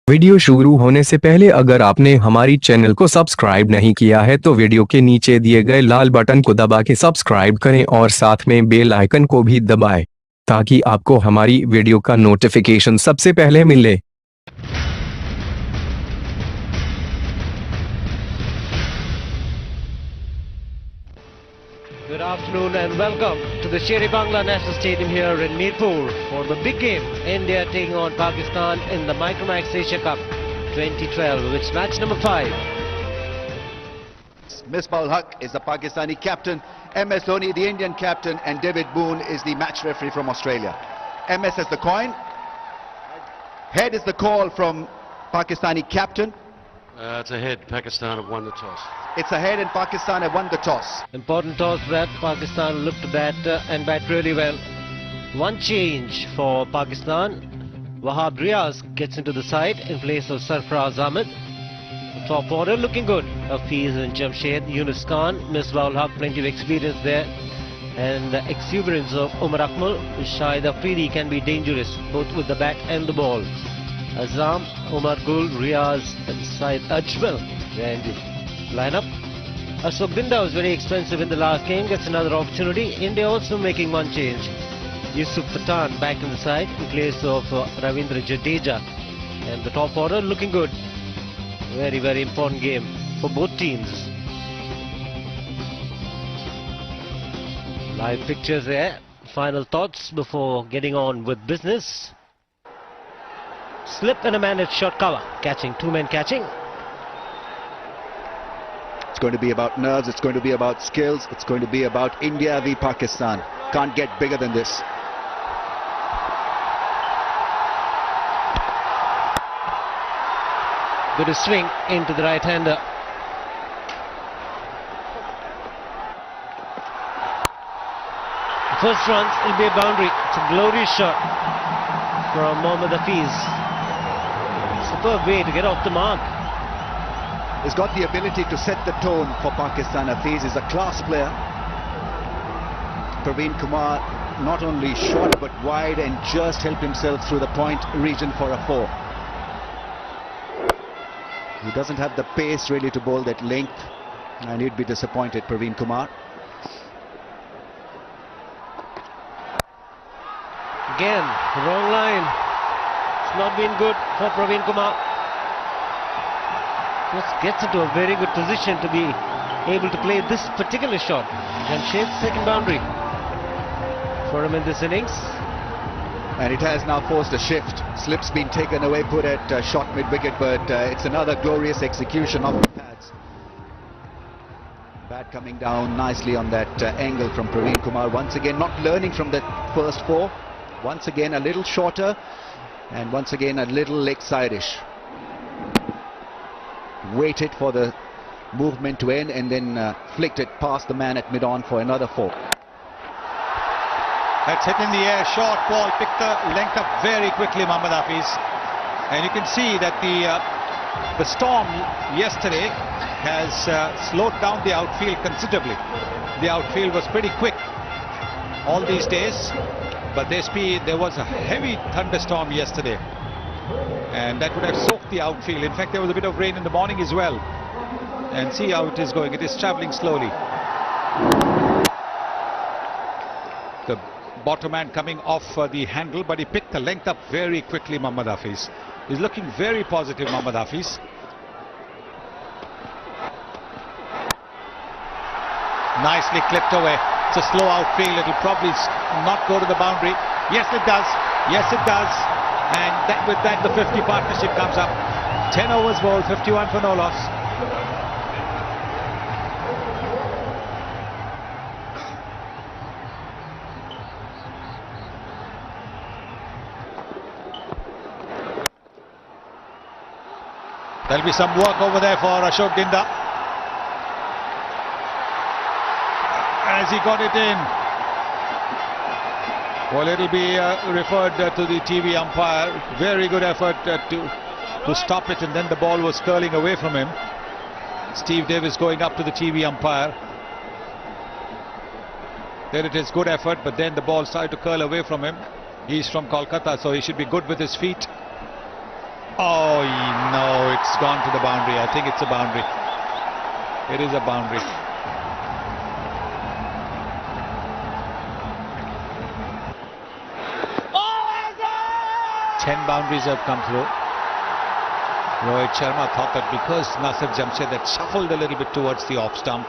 Video शुरू होने से पहले अगर आपने हमारी चैनल को सब्सक्राइब नहीं किया है तो वीडियो के नीचे दिए गए लाल बटन को दबा के सब्सक्राइब करें और साथ में बेल आइकन को भी दबाएं ताकि आपको हमारी वीडियो का नोटिफिकेशन सबसे पहले मिले। Good afternoon and welcome to the Sher-e-Bangla National Stadium here in Mirpur for the big game. India taking on Pakistan in the Micromax Asia Cup 2012, which is match number 5. Misbah-ul Haq is the Pakistani captain, MS Dhoni the Indian captain, and David Boone is the match referee from Australia. MS has the coin. Head is the call from Pakistani captain. It's a head. Pakistan have won the toss. It's a head and Pakistan have won the toss. Important toss that Pakistan looked to bat and bat really well. One change for Pakistan. Wahab Riaz gets into the side in place of Sarfaraz Ahmed. Top order looking good. Hafiz and Jamshed, Yunus Khan, Misbah-ul Haq, plenty of experience there. And the exuberance of Umar Akmal, Shahid Afridi can be dangerous both with the bat and the ball. Azam, Umar Gul, Riaz and Syed Ajmal and the lineup. Ashok Dinda was very expensive in the last game, gets another opportunity. India also making one change. Yusuf Pathan back in the side in place of Ravindra Jadeja. And the top order looking good. Very, very important game for both teams. Live pictures there. Final thoughts before getting on with business. Slip and a man at short cover. Catching, two men catching. It's going to be about nerves, it's going to be about skills, it's going to be about India v Pakistan. Can't get bigger than this. Good swing into the right-hander. First runs will be a boundary. It's a glorious shot from Mohammad Hafiz. Superb way to get off the mark. He's got the ability to set the tone for Pakistan. Hafiz is a class player. Praveen Kumar not only short but wide and just helped himself through the point region for a 4. He doesn't have the pace really to bowl that length, and he'd be disappointed, Praveen Kumar. Again, wrong line. It's not been good for Praveen Kumar. Just gets into a very good position to be able to play this particular shot. Jamshed's second boundary for him in this innings. And it has now forced a shift. Slip's been taken away, put at short mid-wicket, but it's another glorious execution of the pads. Bat coming down nicely on that angle from Praveen Kumar. Once again, not learning from the first 4. Once again, a little shorter, and once again, a little leg side-ish. Waited for the movement to end and then flicked it past the man at mid-on for another 4. That's hit in the air, short ball, picked the length up very quickly, Mohammad Hafiz. And you can see that the storm yesterday has slowed down the outfield considerably. The outfield was pretty quick all these days, but there was a heavy thunderstorm yesterday, and that would have soaked the outfield. In fact, there was a bit of rain in the morning as well. And see how it is going. It is travelling slowly. The bottom man coming off the handle, but he picked the length up very quickly, Mohammad Hafiz. He's looking very positive, Mohammad Hafiz. Nicely clipped away. It's a slow outfield. It'll probably not go to the boundary. Yes, it does. Yes, it does. And with that, the 50 partnership comes up. 10 overs bowled, 51 for no loss. There'll be some work over there for Ashok Dinda. As he got it in. Well, it'll be referred to the TV umpire. Very good effort to stop it, and then the ball was curling away from him. Steve Davis going up to the TV umpire. There it is, good effort, but then the ball started to curl away from him. He's from Kolkata, so he should be good with his feet. Oh, no, it's gone to the boundary. I think it's a boundary. It is a boundary. Oh, 10 boundaries have come through. Rohit Sharma thought that because Nasir Jamshed had shuffled a little bit towards the off stump,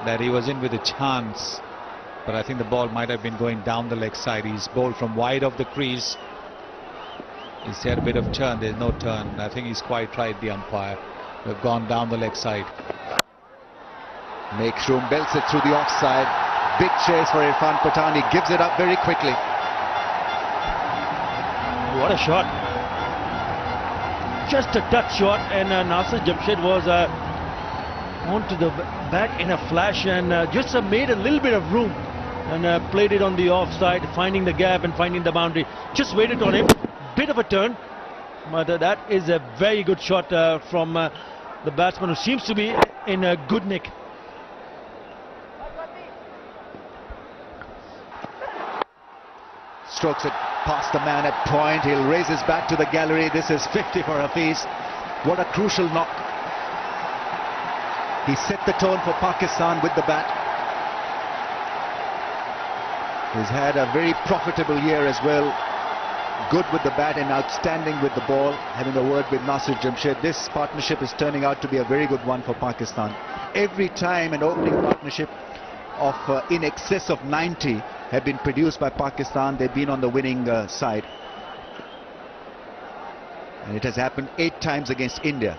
that he was in with a chance. But I think the ball might have been going down the leg side. He's bowled from wide of the crease. He's had a bit of turn. There's no turn. I think he's quite right, the umpire. They've gone down the leg side. Makes room, belts it through the offside. Big chase for Irfan Pathan. He gives it up very quickly. What a shot. Just a touch shot, and Nasir Jamshed was onto the back in a flash, and just made a little bit of room and played it on the offside, finding the gap and finding the boundary. Just waited on him. Bit of a turn, but that is a very good shot from the batsman, who seems to be in a good nick. Strokes it past the man at point. He'll raise his bat to the gallery. This is 50 for Hafiz. What a crucial knock. He set the tone for Pakistan with the bat. He's had a very profitable year as well. Good with the bat and outstanding with the ball. Having a word with Nasir Jamshed, this partnership is turning out to be a very good one for Pakistan. Every time an opening partnership of in excess of 90 have been produced by Pakistan, they've been on the winning side. And it has happened 8 times against India.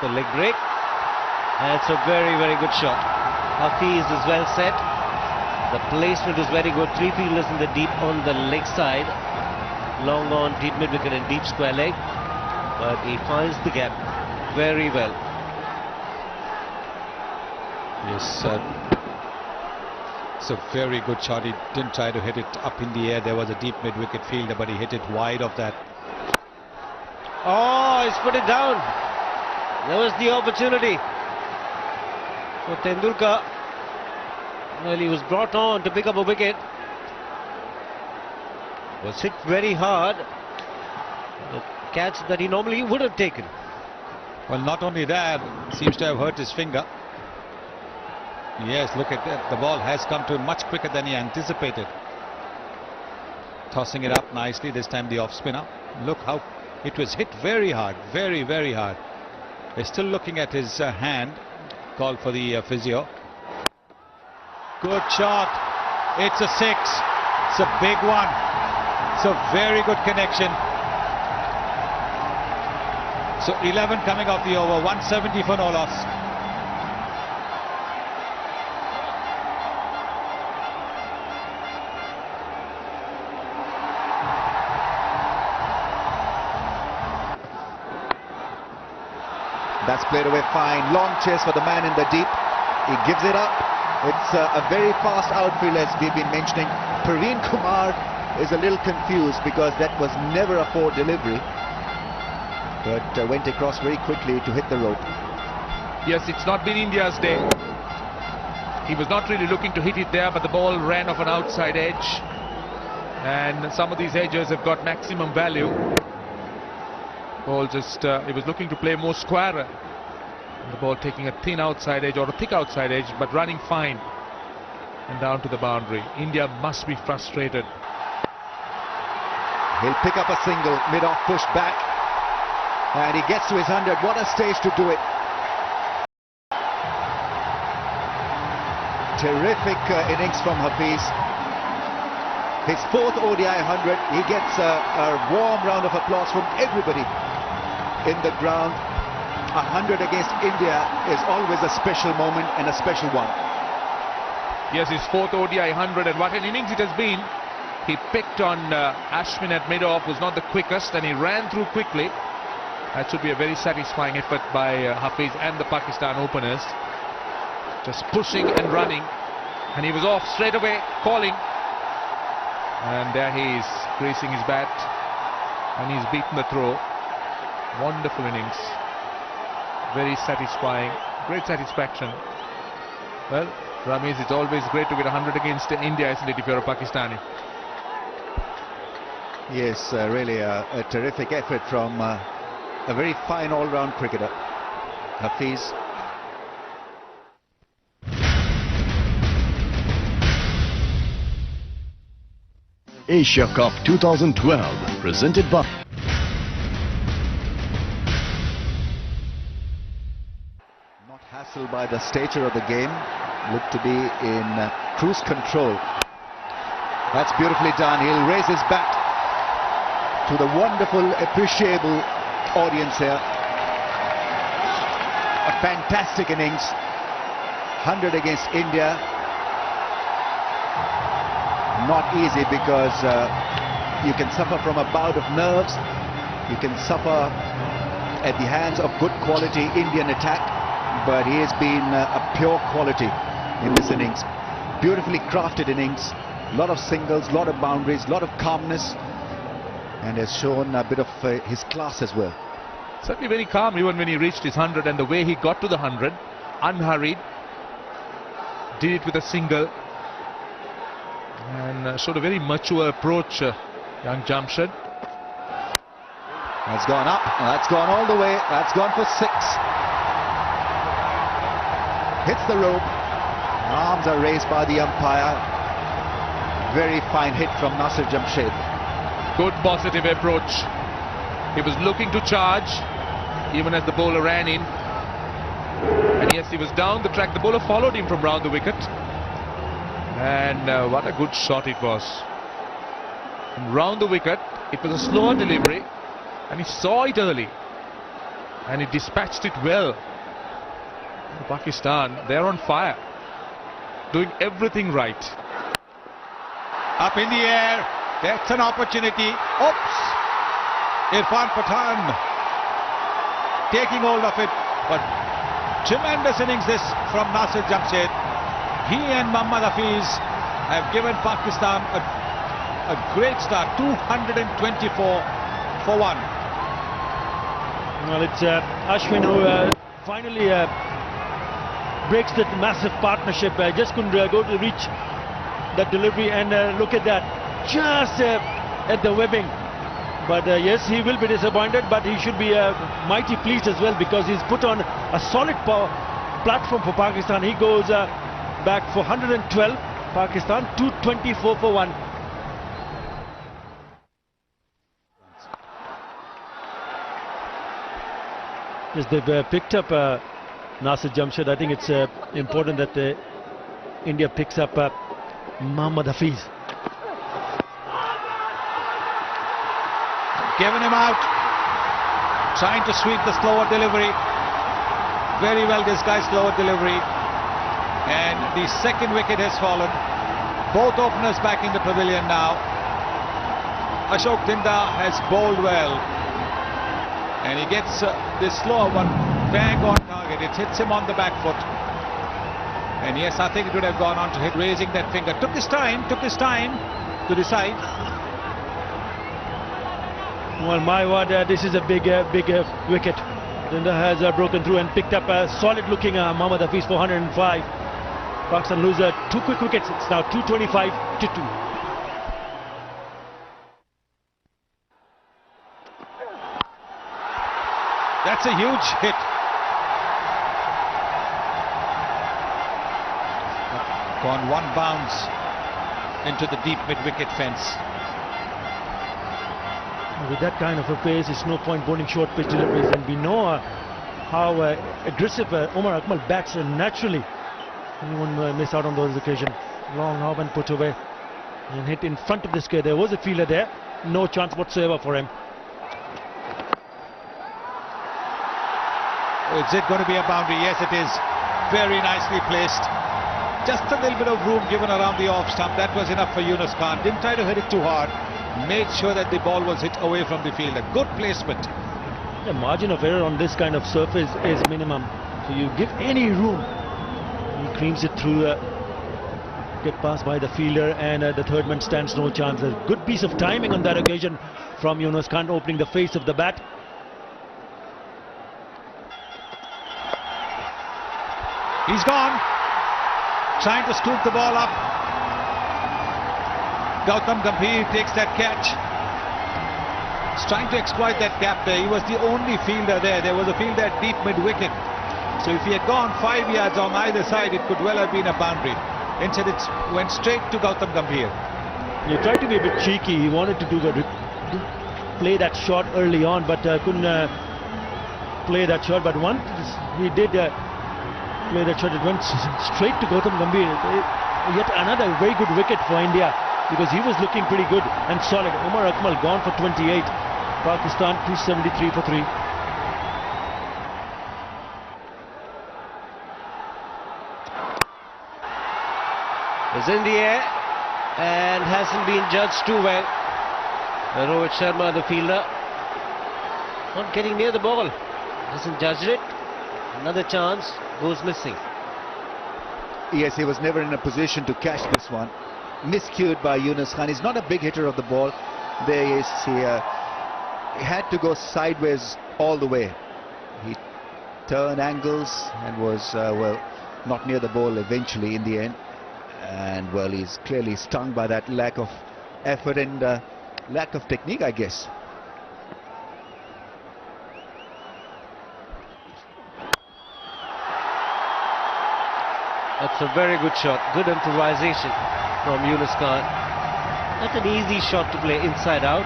The leg break. And it's a very, very good shot. Hafiz is well set. The placement is very good. 3 fielders in the deep on the leg side. Long on, deep mid wicket and deep square leg. But he finds the gap very well. Yes, it's a very good shot. He didn't try to hit it up in the air. There was a deep mid-wicket fielder, but he hit it wide of that. Oh, he's put it down. There was the opportunity for Tendulkar. Well, he was brought on to pick up a wicket. Was hit very hard. The catch that he normally would have taken. Well, not only that, seems to have hurt his finger. Yes, look at that. The ball has come to him much quicker than he anticipated. Tossing it up nicely, this time the off spinner. Look how it was hit very hard, very, very hard. They're still looking at his hand. Call for the physio. Good shot. It's a 6. It's a big one. It's a very good connection. So 11 coming off the over, 170 for no loss. That's played away fine. Long chase for the man in the deep. He gives it up. It's a very fast outfield, as we've been mentioning. Parveen Kumar is a little confused because that was never a 4 delivery. But went across very quickly to hit the rope. Yes, it's not been India's day. He was not really looking to hit it there, but the ball ran off an outside edge. And some of these edges have got maximum value. Ball just, he was looking to play more squarer. The ball taking a thin outside edge or a thick outside edge, but running fine. And down to the boundary. India must be frustrated. He'll pick up a single, mid-off push back. And he gets to his 100. What a stage to do it. Terrific innings from Hafiz. His 4th ODI 100. He gets a warm round of applause from everybody in the ground. 100 against India is always a special moment and a special one. Yes, his 4th ODI 100, and what an innings it has been. He picked on Ashwin at mid-off, was not the quickest, and he ran through quickly. That should be a very satisfying effort by Hafiz and the Pakistan openers. Just pushing and running, and he was off straight away, calling. And there he is, gracing his bat, and he's beaten the throw. Wonderful innings. Very satisfying, great satisfaction. Well, Ramesh, it's always great to get 100 against India, isn't it, if you're a Pakistani? Yes, really a terrific effort from a very fine all-round cricketer, Hafiz. Asia Cup 2012, presented by... Not hassled by the stature of the game, looked to be in cruise control. That's beautifully done. He'll raise his bat to the wonderful, appreciable audience here. A fantastic innings. 100 against India. Not easy because you can suffer from a bout of nerves. You can suffer at the hands of good quality Indian attack. But he has been a pure quality in this innings. Beautifully crafted innings. A lot of singles, a lot of boundaries, a lot of calmness. And has shown a bit of his class as well. Certainly very calm even when he reached his 100, and the way he got to the 100, unhurried, did it with a single, and showed a very mature approach, young Jamshed. That's gone up, that's gone all the way, that's gone for 6. Hits the rope, arms are raised by the umpire. Very fine hit from Nasir Jamshed. Good positive approach. He was looking to charge even as the bowler ran in, and yes, he was down the track. The bowler followed him from round the wicket, and what a good shot it was. From round the wicket, it was a slower delivery, and he saw it early and he dispatched it well. Pakistan, they're on fire, doing everything right. Up in the air, that's an opportunity. Oops! Irfan Pathan taking hold of it, but tremendous innings this from Nasir Jamshed. He and Mohammad Hafiz have given Pakistan a great start. 224 for 1. Well, it's Ashwin who finally breaks that massive partnership. Just couldn't go to reach that delivery, and look at that, just at the webbing. But yes, he will be disappointed, but he should be mighty pleased as well, because he's put on a solid platform for Pakistan. He goes back for 112, Pakistan 224 for 1. Yes, they've picked up Nasir Jamshed. I think it's important that India picks up Mohammad Hafiz. Given him out, trying to sweep the slower delivery. Very well disguised slower delivery. And the second wicket has fallen. Both openers back in the pavilion now. Ashok Dinda has bowled well, and he gets this slower one bang on target. It hits him on the back foot. And yes, I think it would have gone on to hit, raising that finger. Took his time to decide. Well, my word, this is a big wicket. Dinda has broken through and picked up a solid-looking Mohammad Hafiz for 105. Pakistan lose 2 quick wickets. It's now 225 to 2. That's a huge hit. Gone one bounce into the deep mid-wicket fence. With that kind of a pace, it's no point bowling short pitch deliveries, and we know how aggressive Omar Akmal bats naturally. Anyone miss out on those occasions. Long arm and put away and hit in front of the square. There was a fielder there, no chance whatsoever for him. Is it going to be a boundary? Yes, it is. Very nicely placed. Just a little bit of room given around the off stump. That was enough for Yunus Khan. Didn't try to hit it too hard. Made sure that the ball was hit away from the fielder. Good placement. The margin of error on this kind of surface is minimum. So you give any room. He creams it through, get passed by the fielder, and the third man stands no chance. A good piece of timing on that occasion from Yunus Khan, opening the face of the bat. He's gone. Trying to scoop the ball up. Gautam Gambhir takes that catch. He's trying to exploit that gap there. He was the only fielder there. There was a fielder at deep mid-wicket. So if he had gone 5 yards on either side, it could well have been a boundary. Instead, it went straight to Gautam Gambhir. He tried to be a bit cheeky. He wanted to play that shot early on, but couldn't play that shot. But once he did play that shot, it went straight to Gautam Gambhir. Yet another very good wicket for India, because he was looking pretty good and solid. Umar Akmal gone for 28. Pakistan 273 for 3. Is in the air and hasn't been judged too well. Rohit Sharma, the fielder, not getting near the ball, hasn't judged it. Another chance goes missing. Yes, he was never in a position to catch this one. Miscued by Yunus Khan. He's not a big hitter of the ball. There is he had to go sideways all the way. He turned angles and was well, not near the ball eventually in the end. And well, he's clearly stung by that lack of effort and lack of technique, I guess. That's a very good shot. Good improvisation from Yunus Khan. Not an easy shot to play inside out.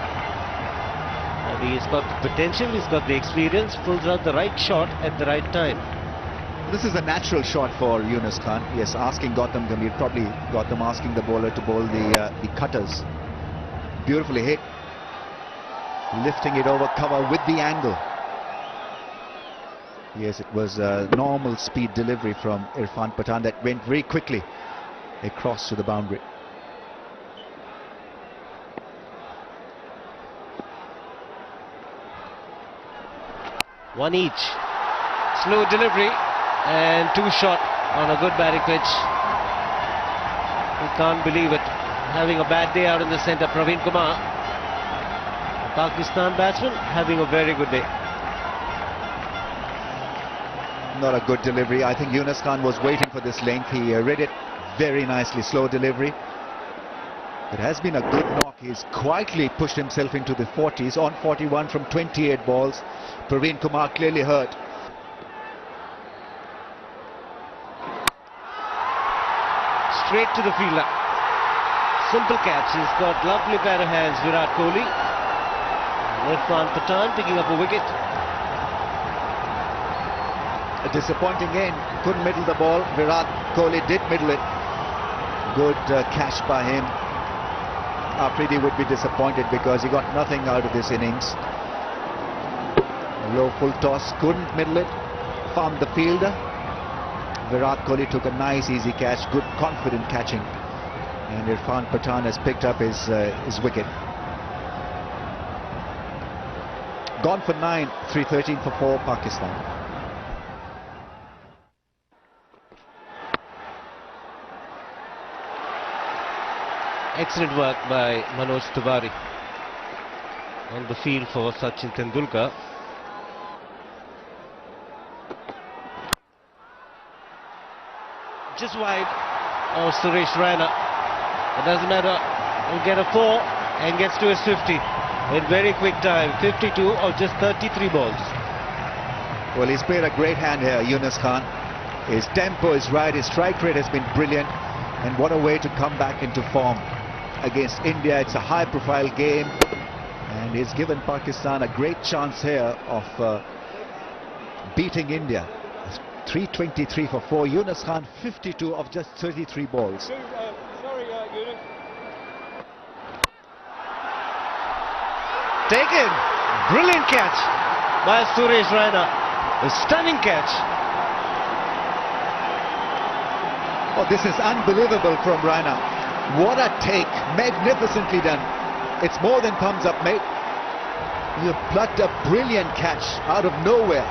And he's got the potential, he's got the experience, pulls out the right shot at the right time. This is a natural shot for Yunus Khan. Yes, asking Gautam Gambhir, probably Gautam asking the bowler to bowl the cutters. Beautifully hit. Lifting it over cover with the angle. Yes, it was a normal speed delivery from Irfan Pathan that went very quickly across to the boundary. One each. Slow delivery and two shot on a good batting pitch. You can't believe it. Having a bad day out in the centre, Praveen Kumar. Pakistan batsman having a very good day. Not a good delivery. I think Yunus Khan was waiting for this length. He read it very nicely. Slow delivery. It has been a good knock. He's quietly pushed himself into the 40s on 41 from 28 balls. Praveen Kumar clearly hurt. Straight to the fielder. Simple catch. He's got lovely pair of hands, Virat Kohli. Irfan Pathan picking up a wicket. A disappointing game. Couldn't middle the ball. Virat Kohli did middle it. Good catch by him. Afridi would be disappointed because he got nothing out of this innings. Low full toss. Couldn't middle it. Found the fielder. Virat Kohli took a nice easy catch. Good confident catching. And Irfan Pathan has picked up his wicket. Gone for 9, 313 for 4, Pakistan. Excellent work by Manoj Tiwari on the field for Sachin Tendulkar. Just wide of Suresh Raina. It doesn't matter. He'll get a 4 and gets to his 50 in very quick time. 52 of just 33 balls. Well, he's played a great hand here, Yunus Khan. His tempo is right. His strike rate has been brilliant. And what a way to come back into form against India. It's a high-profile game. And he's given Pakistan a great chance here of beating India. 323 for 4. Yunus Khan 52 of just 33 balls. Taken. Brilliant catch by Suresh Raina. A stunning catch. Oh, this is unbelievable from Raina. What a take. Magnificently done. It's more than thumbs up, mate. You plucked a brilliant catch out of nowhere.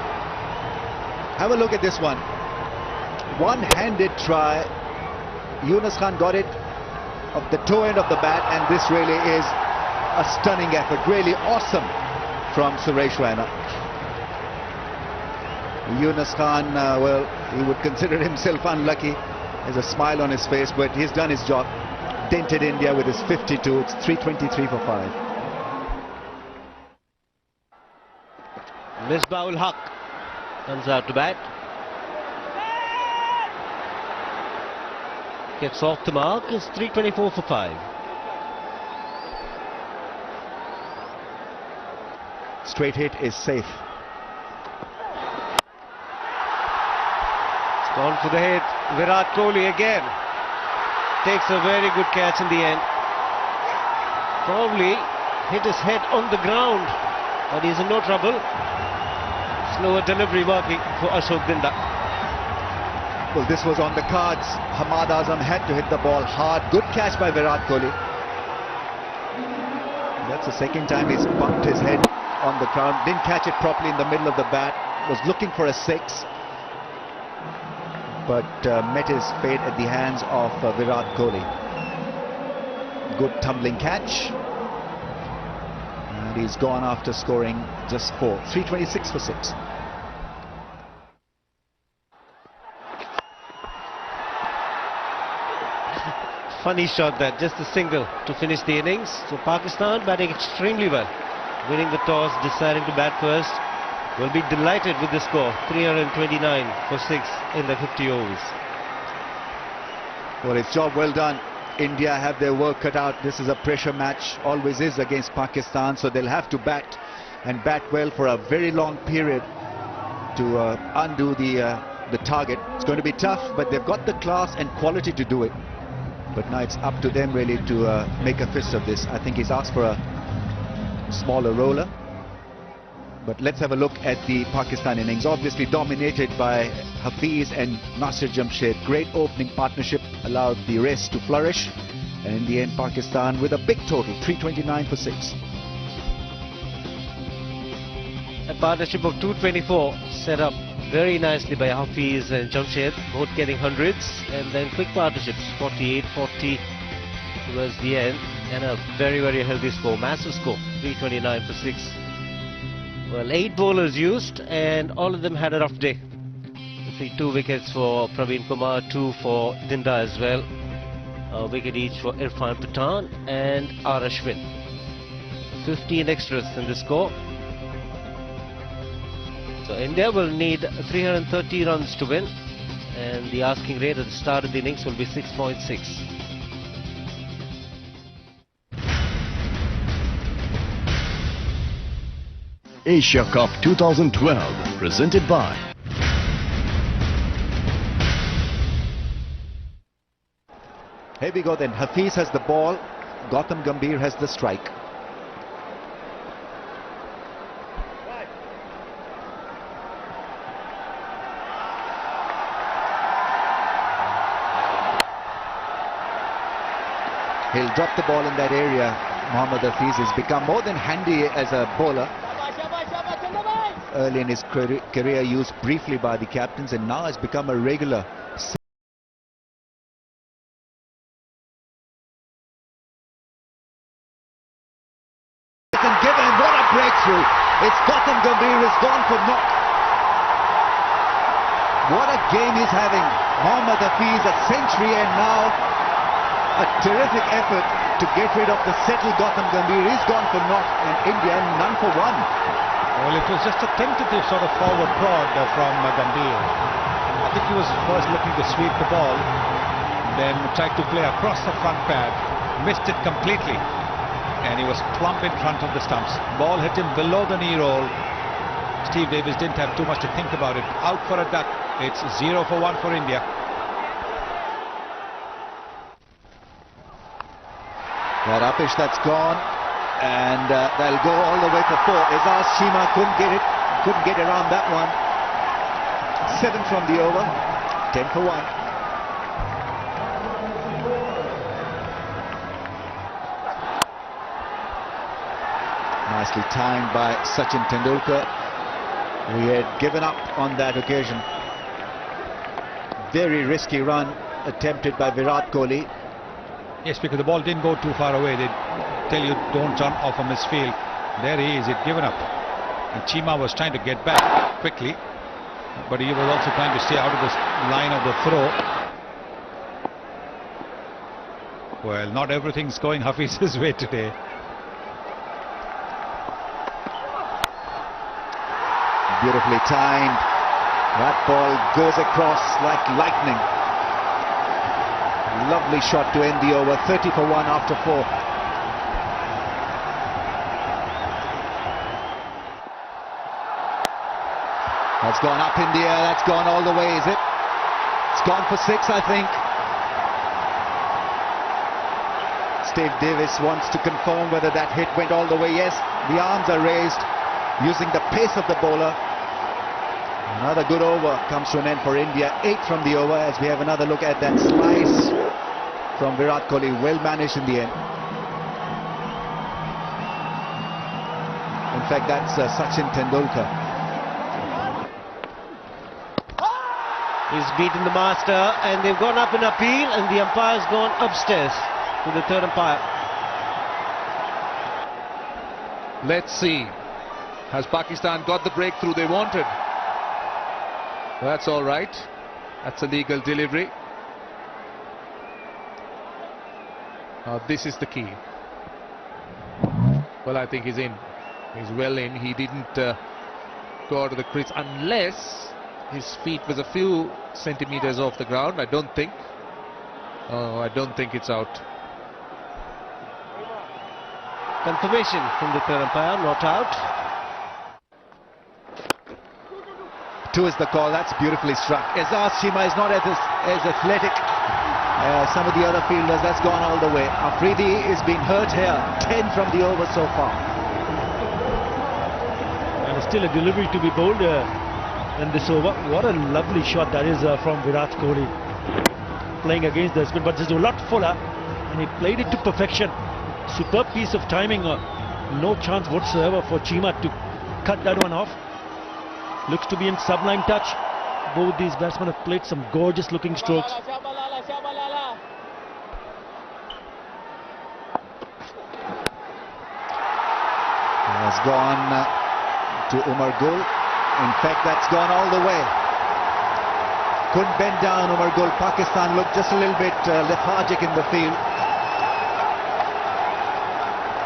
Have a look at this one. One-handed try. Yunus Khan got it of the toe end of the bat, and this really is a stunning effort. Really awesome from Suresh Raina. Yunus Khan, well, he would consider himself unlucky. There's a smile on his face, but he's done his job. Dented India with his 52. It's 323 for 5. Misbah-ul Haq comes out to bat. Gets off the mark. It's 324 for 5. Straight hit is safe. It's gone for the head. Virat Kohli again takes a very good catch in the end. Probably hit his head on the ground, but he's in no trouble. Slower delivery working for Ashok Dinda. Well, this was on the cards. Hamad Azam had to hit the ball hard. Good catch by Virat Kohli. That's the second time he's bumped his head on the ground. Didn't catch it properly in the middle of the bat. Was looking for a 6. But met his fate at the hands of Virat Kohli. Good tumbling catch. And he's gone after scoring just 4. 326 for 6. Funny shot that, just a single to finish the innings. So Pakistan batting extremely well, winning the toss, deciding to bat first. Will be delighted with the score, 329 for 6 in the 50 overs. Well, it's job well done. India have their work cut out. This is a pressure match, always is against Pakistan, so they'll have to bat and bat well for a very long period to undo the target. It's going to be tough, but they've got the class and quality to do it. But now it's up to them really to make a fist of this. I think he's asked for a smaller roller. But let's have a look at the Pakistan innings. Obviously dominated by Hafiz and Nasir Jamshed. Great opening partnership allowed the rest to flourish. And in the end, Pakistan with a big total, 329 for 6. A partnership of 224 set up very nicely by Hafiz and Jamshed, both getting hundreds, and then quick partnerships, 48, 40 towards the end, and a very, very healthy score, massive score, 329 for 6. Well, 8 bowlers used, and all of them had a rough day. You see 2 wickets for Praveen Kumar, 2 for Dinda as well, a wicket each for Irfan Pathan and R. Ashwin. 15 extras in the score. So India will need 330 runs to win, and the asking rate at the start of the innings will be 6.6. Asia Cup 2012, presented by Here we go then. Hafiz has the ball. Gautam Gambhir has the strike. He'll drop the ball in that area. Mohammad Hafiz has become more than handy as a bowler. Early in his career, used briefly by the captains, and now has become a regular. Given, what a breakthrough! It's Gautam Gambhir has gone for knock. What a game he's having. Mohammad Hafiz a century, and now a terrific effort to get rid of the settled Gautam Gambhir. He's gone for knock, and India none for 1. Well, it was just a tentative sort of forward prod from Gambhir. I think he was first looking to sweep the ball, then tried to play across the front pad, missed it completely, and he was plump in front of the stumps. Ball hit him below the knee roll. Steve Davis didn't have too much to think about it. Out for a duck. It's 0 for 1 for India. That uppish that's gone, and they'll go all the way for 4. Azaz Cheema couldn't get around that one. 7 from the over, 10 for 1. Nicely timed by Sachin Tendulkar. We had given up on that occasion. Very risky run attempted by Virat Kohli. Yes, because the ball didn't go too far away. They tell you don't run off a misfield. There he is, he'd given up. And Cheema was trying to get back quickly, but he was also trying to stay out of the line of the throw. Well, not everything's going Hafiz's way today. beautifully timed. That ball goes across like lightning. Lovely shot to end the over. 30 for 1 after 4. That's gone up in the air. That's gone all the way, is it? It's gone for 6, I think. Steve Davis wants to confirm whether that hit went all the way. Yes, the arms are raised, using the pace of the bowler. Another good over comes to an end for India. 8 from the over, as we have another look at that slice from Virat Kohli. Well managed in the end. In fact, that's Sachin Tendulkar. He's beaten the master, and they've gone up in appeal, and the umpire's gone upstairs to the third umpire. Let's see. Has Pakistan got the breakthrough they wanted? That's all right. That's a legal delivery. This is the key. Well, I think he's in. He's well in. He didn't go out of the crease unless his feet was a few centimeters off the ground. I don't think. I don't think it's out. Confirmation from the third umpire, not out. 2 is the call. That's beautifully struck. Azaz Cheema is not as athletic as some of the other fielders. That's gone all the way. Afridi is being hurt here. 10 from the over so far. And still a delivery to be bowled in this over. What a lovely shot that is from Virat Kohli. Playing against the spin, but this is a lot fuller, and he played it to perfection. Superb piece of timing. No chance whatsoever for Cheema to cut that one off. Looks to be in sublime touch. Both these batsmen have played some gorgeous looking strokes. Has gone to Umar Gul. In fact, that's gone all the way. Couldn't bend down Umar Gul. Pakistan looked just a little bit lethargic in the field.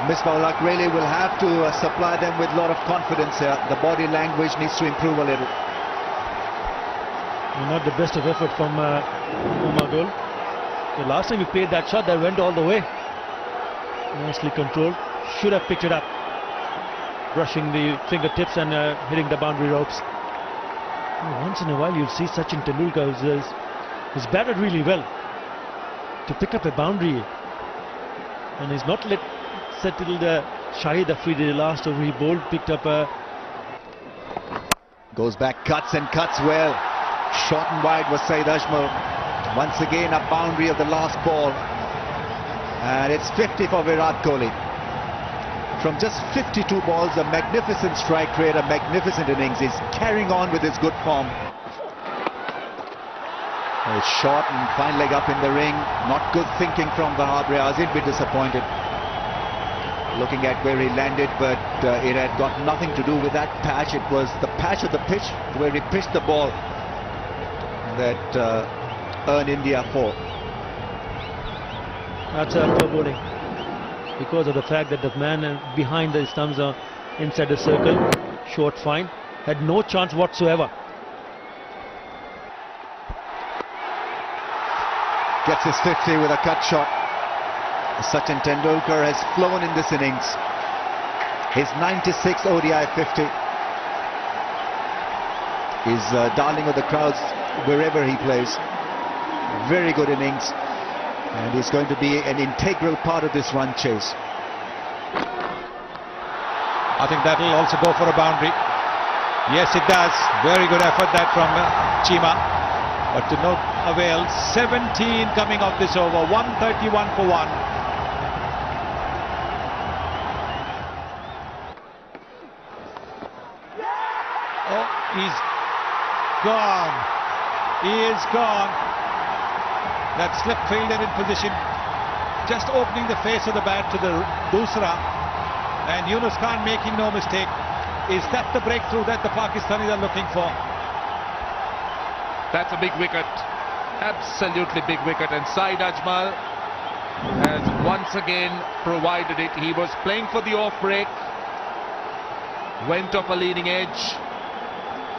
Misbah-ul-Haq really will have to supply them with a lot of confidence here. The body language needs to improve a little. Not the best of effort from Umar Gul. The last time he played that shot, that went all the way. Nicely controlled. Should have picked it up. Brushing the fingertips and hitting the boundary ropes. Once in a while you'll see Sachin Tendulkar who's batted really well to pick up a boundary, and he's not let settle the Shahid Afridi. The last over he bowled, picked up a... Goes back, cuts and cuts well. Short and wide was Saeed Ajmal. Once again a boundary of the last ball, and it's 50 for Virat Kohli. From just 52 balls, a magnificent strike rate, a magnificent innings. He's carrying on with his good form. A short and fine leg up in the ring. Not good thinking from Wahab Riaz. He'd be disappointed looking at where he landed, but it had got nothing to do with that patch. It was the patch of the pitch where he pitched the ball that earned India 4. That's a poor bowling, because of the fact that the man behind the stumps are inside the circle. Short fine, had no chance whatsoever. Gets his 50 with a cut shot. Sachin Tendulkar has flown in this innings. His 96th ODI 50. He's darling of the crowds wherever he plays. Very good innings, and he's going to be an integral part of this run chase. I think that will also go for a boundary. Yes, it does. Very good effort that from Cheema, but to no avail. 17 coming off this over. 131 for 1. Oh, he's gone. He is gone. That slip fielder in position, just opening the face of the bat to the Dusra, and Yunus Khan making no mistake. Is that the breakthrough that the Pakistanis are looking for? That's a big wicket. Absolutely big wicket. And Saeed Ajmal has once again provided it. He was playing for the off break, went off a leading edge,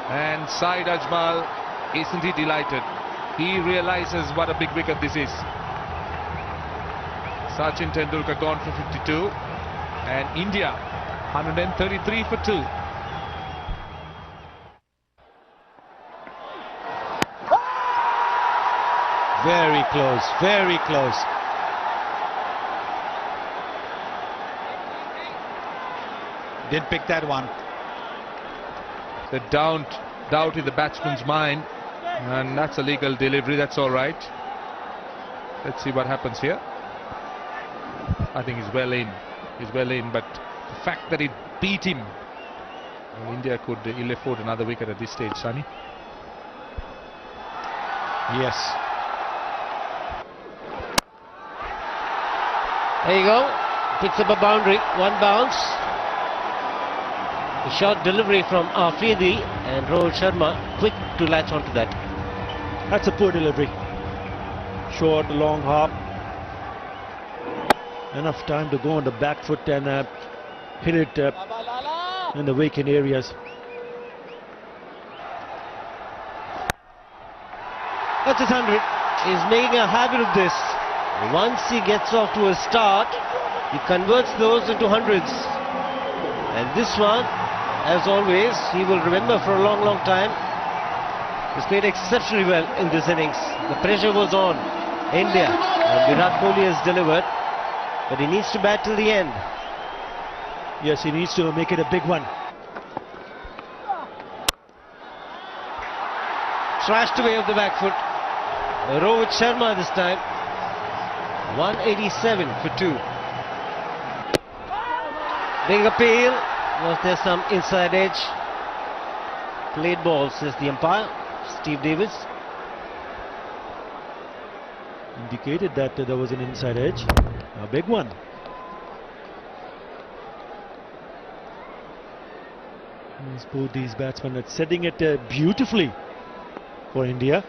And Saeed Ajmal, isn't he delighted? He realizes what a big wicket this is. Sachin Tendulkar gone for 52 and India 133 for 2. Very close, very close. Didn't pick that one. The doubt in the batsman's mind, and that's a legal delivery. That's all right. Let's see what happens here. I think he's well in. He's well in, but the fact that it beat him, well, India could ill afford another wicket at this stage, Sunny. Yes. There you go. Picks up a boundary. One bounce. A short delivery from Afridi and Rohit Sharma quick to latch onto that. That's a poor delivery. Short, long hop. Enough time to go on the back foot and hit it in the vacant areas. That's his 100. He's making a habit of this. Once he gets off to a start, he converts those into hundreds. And this one, as always, he will remember for a long, long time. He's played exceptionally well in this innings. The pressure was on India. And Virat Kohli has delivered, but he needs to bat till the end. Yes, he needs to make it a big one. Thrashed away off the back foot. Rohit Sharma this time. 187 for 2. Big appeal. Was there some inside edge? Played ball, says the umpire, Steve Davis. Indicated that there was an inside edge. A big one. Yes, both these batsmen are setting it beautifully for India.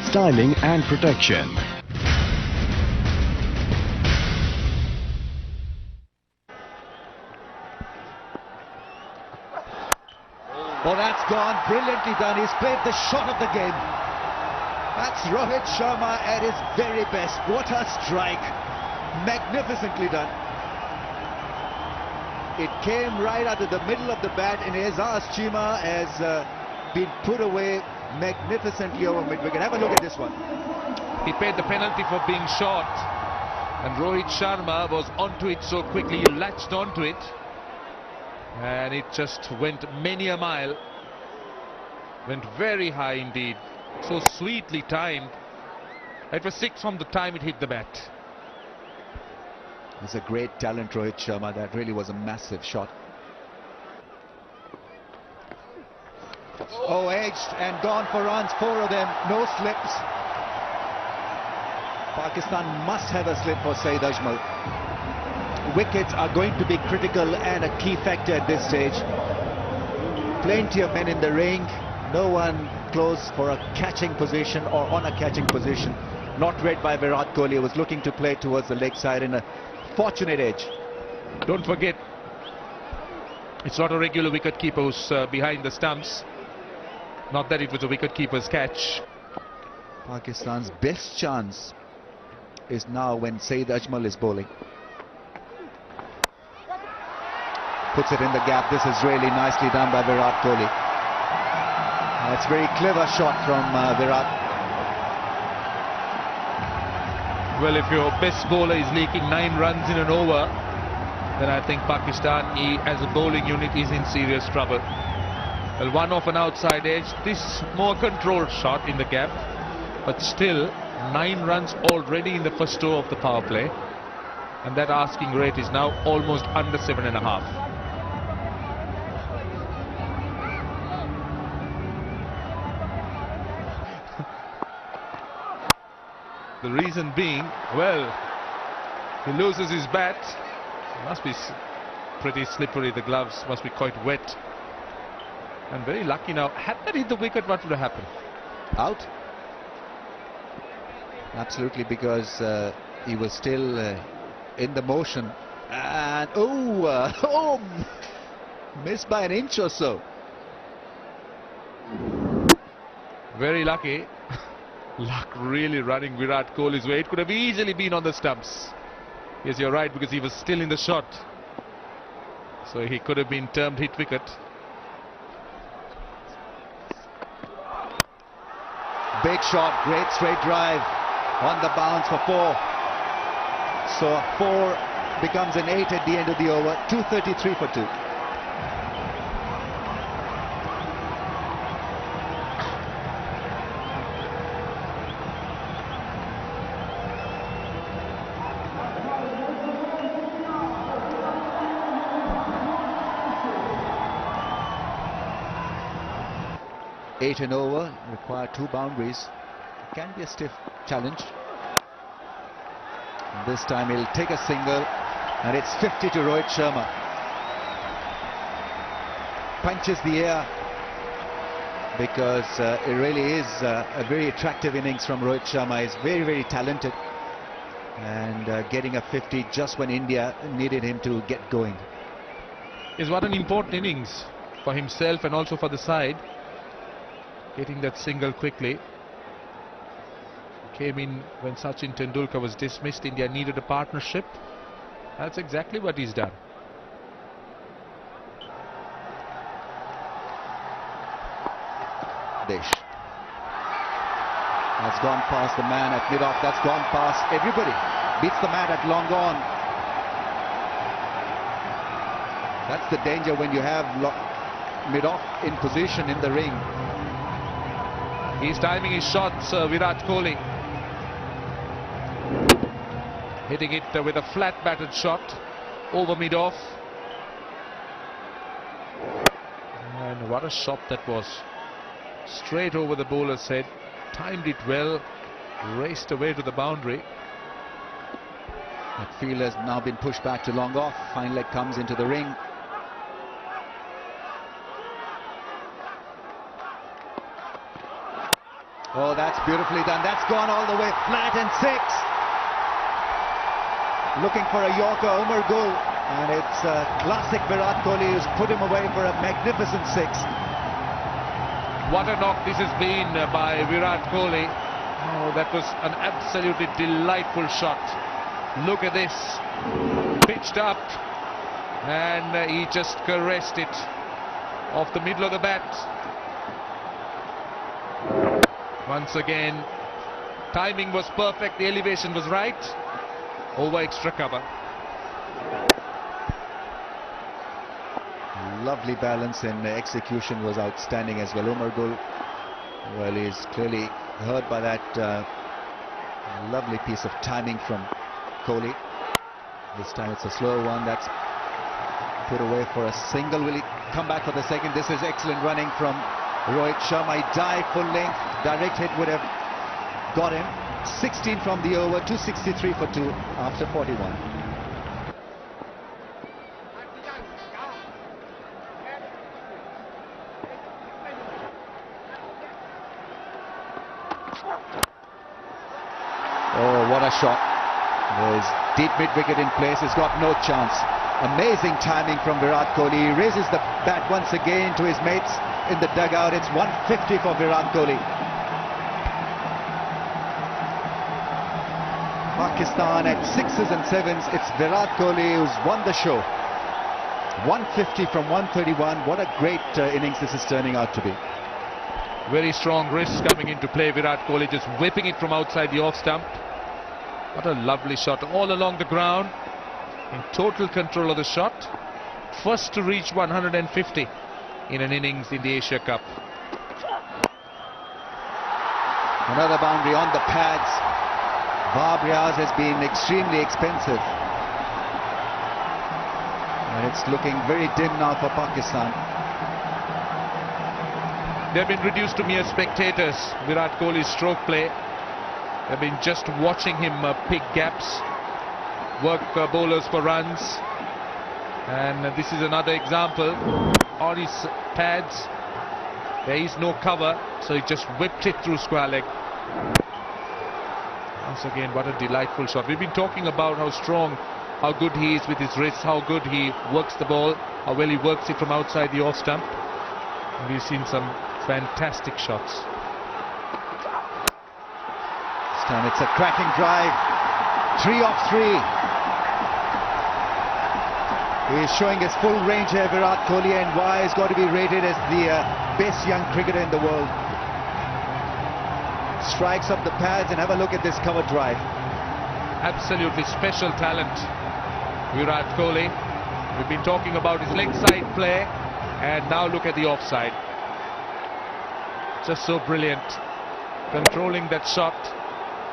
Styling and protection. Oh, that's gone. Brilliantly done. He's played the shot of the game. That's Rohit Sharma at his very best. What a strike. Magnificently done. It came right out of the middle of the bat, and Azaz Chima has been put away magnificently over mid-wicket. Have a look at this one. He paid the penalty for being short, and Rohit Sharma was onto it so quickly. He latched onto it, and it just went many a mile. Went very high indeed. So sweetly timed. It was 6 from the time it hit the bat. He's a great talent, Rohit Sharma. That really was a massive shot. Oh, edged and gone for runs, 4 of them, no slips. Pakistan must have a slip for Saeed Ajmal. Wickets are going to be critical and a key factor at this stage. Plenty of men in the ring, no one close for a catching position or on a catching position. Not read by Virat Kohli, who was looking to play towards the leg side in a fortunate edge. Don't forget, it's not a regular wicket-keeper who's behind the stumps. Not that it was a wicket-keeper's catch. Pakistan's best chance is now when Saeed Ajmal is bowling. Puts it in the gap. This is really nicely done by Virat Kohli. That's a very clever shot from Virat. Well, if your best bowler is leaking 9 runs in an over, then I think Pakistan as a bowling unit is in serious trouble. Well, one off an outside edge, this more controlled shot in the gap, but still 9 runs already in the first over of the power play, and that asking rate is now almost under 7.5. The reason being, well, he loses his bat. It must be pretty slippery. The gloves must be quite wet. And very lucky now. Had that hit the wicket, what would have happened? Out. Absolutely, because he was still in the motion And missed by an inch or so. Very lucky. Luck really running Virat Kohli's way. It could have easily been on the stumps. Yes, you're right, because he was still in the shot. So he could have been termed hit wicket. Big shot, great straight drive on the bounce for 4. So 4 becomes an 8 at the end of the over. 233 for 2. Eight and over, require 2 boundaries. It can be a stiff challenge. And this time he'll take a single, and it's 50 to Rohit Sharma. Punches the air, because it really is a very attractive innings from Rohit Sharma. He's very, very talented, and getting a 50 just when India needed him to get going. Is what an important innings for himself and also for the side. Getting that single quickly. Came in when Sachin Tendulkar was dismissed. India needed a partnership. That's exactly what he's done. Desh has gone past the man at mid-off. That's gone past everybody. Beats the man at long on. That's the danger when you have mid-off in position in the ring. He's timing his shots, Virat Kohli. Hitting it with a flat batted shot over mid-off. And what a shot that was. Straight over the bowler's head. Timed it well. Raced away to the boundary. That field has now been pushed back to long off. Fine leg comes into the ring. Oh, that's beautifully done. That's gone all the way flat, and 6. Looking for a Yorker, Umar Gul, and it's classic Virat Kohli who's put him away for a magnificent 6. What a knock this has been by Virat Kohli. Oh, that was an absolutely delightful shot. Look at this. Pitched up, and he just caressed it off the middle of the bat. Once again, timing was perfect, the elevation was right, over extra cover. Lovely balance, and execution was outstanding as well. Umar Gul, well, he's clearly hurt by that lovely piece of timing from Kohli. This time it's a slow one that's put away for a single. Will he come back for the second? This is excellent running from Rohit Sharma. He dived full length, direct hit would have got him. 16 from the over, 263 for 2 after 41. Oh, what a shot. There's deep mid-wicket in place. He's got no chance. Amazing timing from Virat Kohli. He raises the bat once again to his mates in the dugout. It's 150 for Virat Kohli. Pakistan at 6s and 7s. It's Virat Kohli who's won the show. 150 from 131. What a great innings this is turning out to be. Very strong wrist coming into play. Virat Kohli just whipping it from outside the off stump. What a lovely shot all along the ground. In total control of the shot. First to reach 150 in an innings in the Asia Cup. Another boundary on the pads. Wahab Riaz has been extremely expensive. And it's looking very dim now for Pakistan. They've been reduced to mere spectators. Virat Kohli's stroke play. They've been just watching him pick gaps, work bowlers for runs. And this is another example. On his pads, there is no cover, so he just whipped it through square leg. Once again, what a delightful shot. We've been talking about how strong how good he is with his wrists, how good he works the ball, how well he works it from outside the off stump. We've seen some fantastic shots. This time it's a cracking drive. 3 off 3. He is showing his full range here, Virat Kohli, and why he's got to be rated as the best young cricketer in the world. Strikes up the pads, and have a look at this cover drive. Absolutely special talent, Virat Kohli. We've been talking about his leg side play, and now look at the offside. Just so brilliant, controlling that shot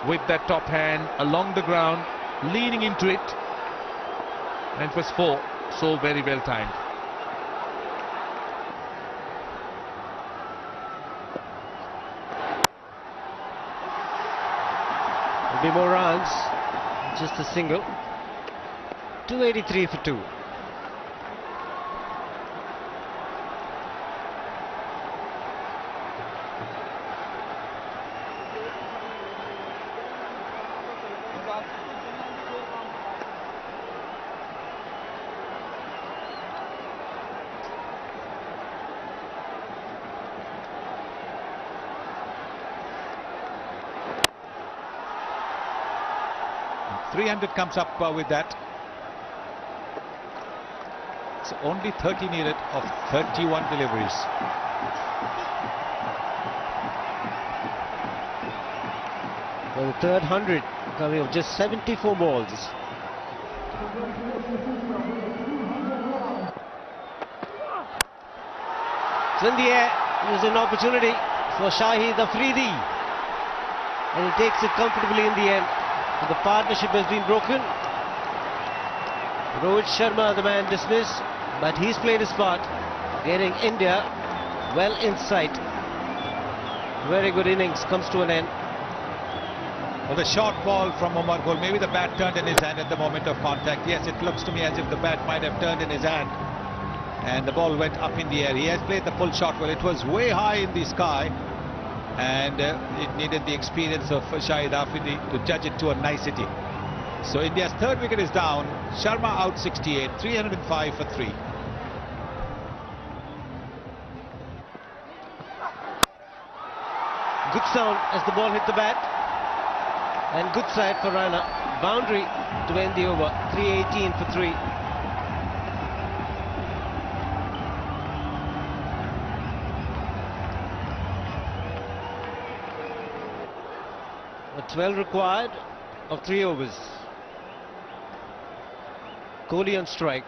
with that top hand along the ground, leaning into it, and it was 4. So very well timed. There'll be more runs, just a single. 283 for 2. .300 comes up with that. It's only 30 needed of 31 deliveries. Well, the third 100 coming of just 74 balls. It's in the air. There's an opportunity for Shahid Afridi, and he takes it comfortably in the end. The partnership has been broken. Rohit Sharma, the man, dismissed, but he's played his part, getting India well in sight. Very good innings comes to an end. Well, the short ball from Umar Gul, maybe the bat turned in his hand at the moment of contact. Yes, it looks to me as if the bat might have turned in his hand, and the ball went up in the air. He has played the full shot well. It was way high in the sky, and it needed the experience of Shahid Afridi to judge it to a nicety. So India's third wicket is down. Sharma out 68, 305 for 3. Good sound as the ball hit the bat, and good side for Rana. Boundary to end the over. 318 for 3. A 12 required of 3 overs. Kohli on strike.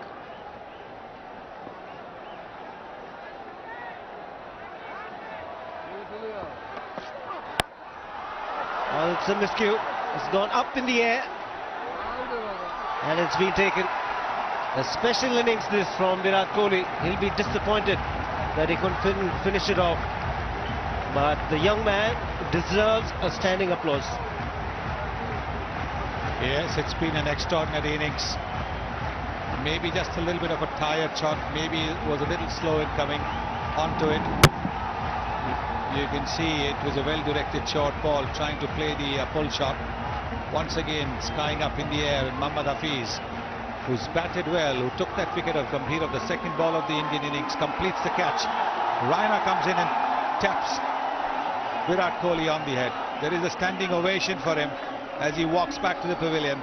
Well, it's a miscue. It's gone up in the air, and it's been taken. A special innings this from Virat Kohli. He'll be disappointed that he couldn't finish it off, but the young man deserves a standing applause. Yes, it's been an extraordinary innings. Maybe just a little bit of a tired shot. Maybe it was a little slow in coming onto it. You can see it was a well-directed short ball, trying to play the pull shot. Once again, skying up in the air, and Mohammad Hafiz, who's batted well, who took that wicket of Gambhir of the second ball of the Indian innings, completes the catch. Raina comes in and taps Virat Kohli on the head. There is a standing ovation for him as he walks back to the pavilion.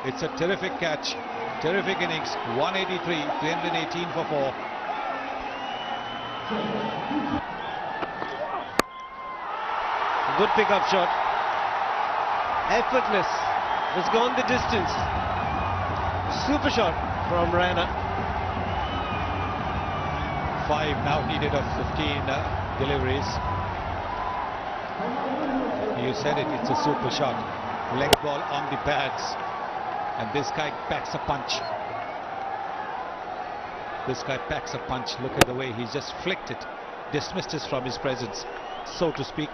It's a terrific catch, terrific innings. 183, 318 for 4. Good pickup shot. Effortless. It's gone the distance. Super shot from Raina. 5 now needed of 15 deliveries. You said it, it's a super shot. Leg ball on the pads, and this guy packs a punch. This guy packs a punch. Look at the way he's just flicked it, dismissed us from his presence, so to speak.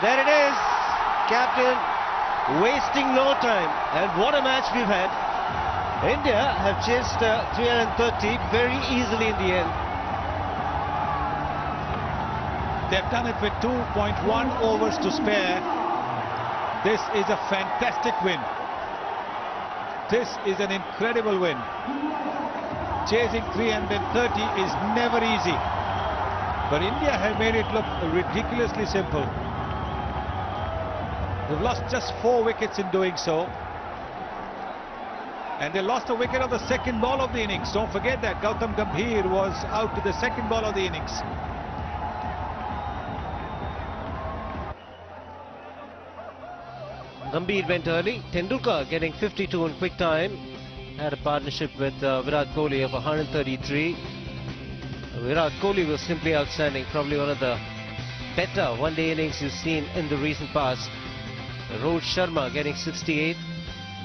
There it is. Captain wasting no time. And what a match we've had. India have chased 330 very easily in the end. They've done it with 2.1 overs to spare. This is a fantastic win. This is an incredible win. Chasing 330 is never easy. But India have made it look ridiculously simple. They've lost just 4 wickets in doing so. And they lost a wicket on the second ball of the innings. Don't forget that Gautam Gambhir was out to the second ball of the innings. Gambhir went early. Tendulkar getting 52 in quick time. Had a partnership with Virat Kohli of 133. Virat Kohli was simply outstanding. Probably one of the better one-day innings you've seen in the recent past. Rohit Sharma getting 68.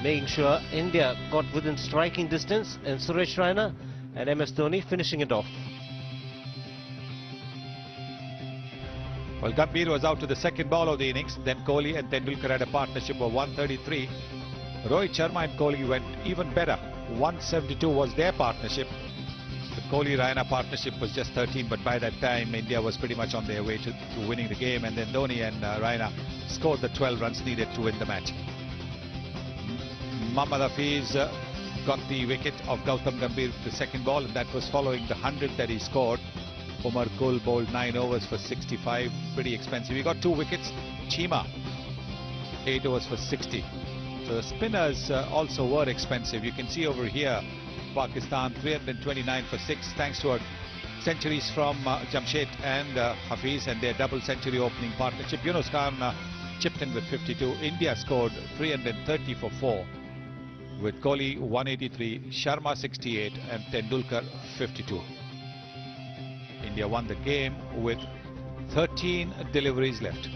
Making sure India got within striking distance. And Suresh Raina and MS Dhoni finishing it off. Well, Gambhir was out to the second ball of the innings. Then Kohli and Tendulkar had a partnership of 133. Rohit Sharma and Kohli went even better. 172 was their partnership. The Kohli-Raina partnership was just 13, but by that time India was pretty much on their way to winning the game, and then Dhoni and Raina scored the 12 runs needed to win the match. Mohammad Hafiz got the wicket of Gautam Gambhir with the second ball, and that was following the 100 that he scored. Umar Kul bowled 9 overs for 65, pretty expensive. He got 2 wickets. Cheema 8 overs for 60. So the spinners also were expensive. You can see over here Pakistan 329 for 6, thanks to centuries from Jamshed and Hafiz and their double century opening partnership. Yunus Khan chipped in with 52. India scored 330 for 4 with Kohli 183, Sharma 68 and Tendulkar 52. India won the game with 13 deliveries left.